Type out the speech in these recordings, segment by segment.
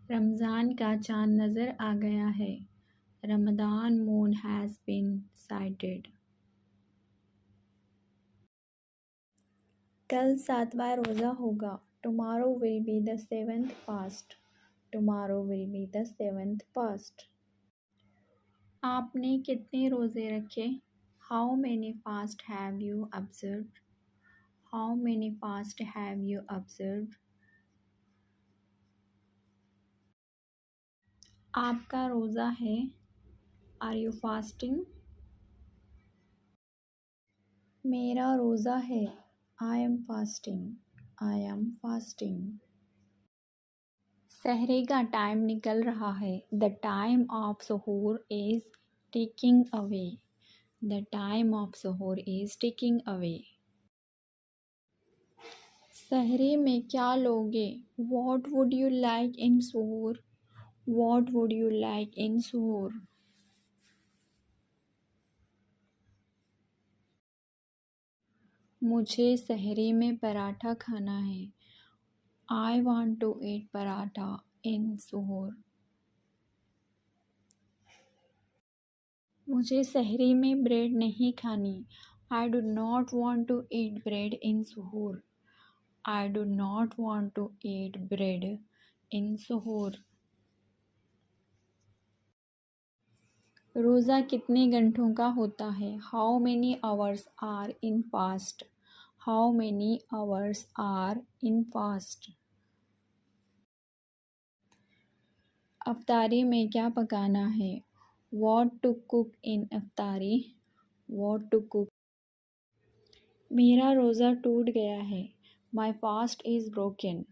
रमज़ान का चाँद नज़र आ गया है। Ramzan moon has been sighted. कल 7वां रोज़ा होगा। Tomorrow will be the 7th fast. Tomorrow will be the 7th fast. आपने कितने रोज़े रखे? How many fast have you observed? How many fast have you observed? आपका रोज़ा है? Are you fasting? मेरा रोज़ा है। I am fasting. I am fasting. सहरी का टाइम निकल रहा है। The time of suhoor is ticking away. The time of suhoor is ticking away. सहरी में क्या लोगे? What would you like in suhoor? What would you like in suhoor? मुझे सहरी में पराठा खाना है। I want to eat paratha in suhoor. मुझे सहरी में ब्रेड नहीं खानी। I do not want to eat bread in suhoor. I do not want to eat bread in suhoor. रोज़ा कितने घंटों का होता है? How many hours are in fast? How many hours are in fast? अफ्तारी में क्या पकाना है? What to cook in iftari? What to cook? मेरा रोज़ा टूट गया है। My fast is broken.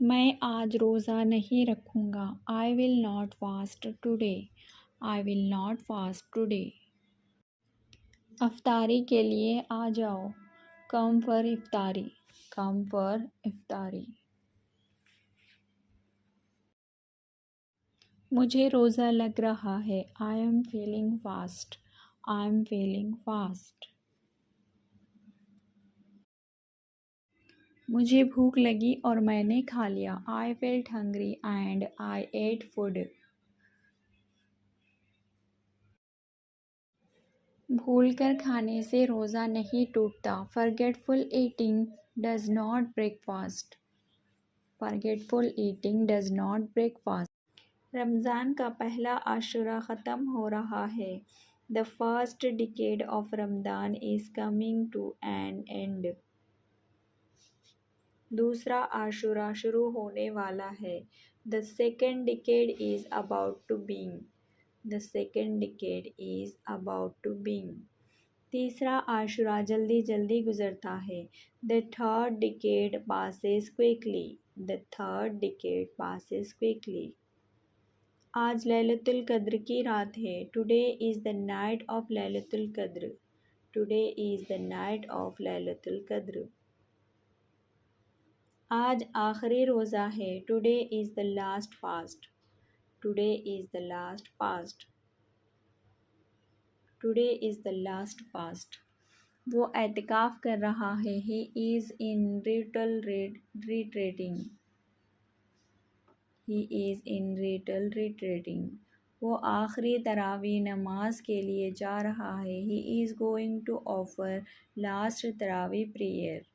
मैं आज रोज़ा नहीं रखूँगा। I will not fast today. I will not fast today. अफ्तारी के लिए आ जाओ। Come for iftari. Come for iftari. मुझे रोज़ा लग रहा है। I am feeling fast. I am feeling fast. मुझे भूख लगी और मैंने खा लिया। I felt hungry and I ate food. भूलकर खाने से रोज़ा नहीं टूटता। Forgetful eating does not break fast. Forgetful eating does not break fast. Ramzan का पहला आशुरा ख़त्म हो रहा है। The first decade of Ramzan is coming to an end. दूसरा आशुरा शुरू होने वाला है। The second decade is about to being. The second decade is about to being. तीसरा आशुरा जल्दी जल्दी गुजरता है। The third decade passes quickly. The third decade passes quickly. आज लैलतुल कद्र की रात है। Today is the night of Laylatul Qadr. Today is the night of Laylatul Qadr. आज आखिरी रोज़ा है। Today is the last fast. Today is the last fast. Today is the last fast. वो एतिकाफ़ कर रहा है। He is in retreating. He is in retreating. वो आखिरी तरावी नमाज के लिए जा रहा है। He is going to offer last Taraweeh prayer.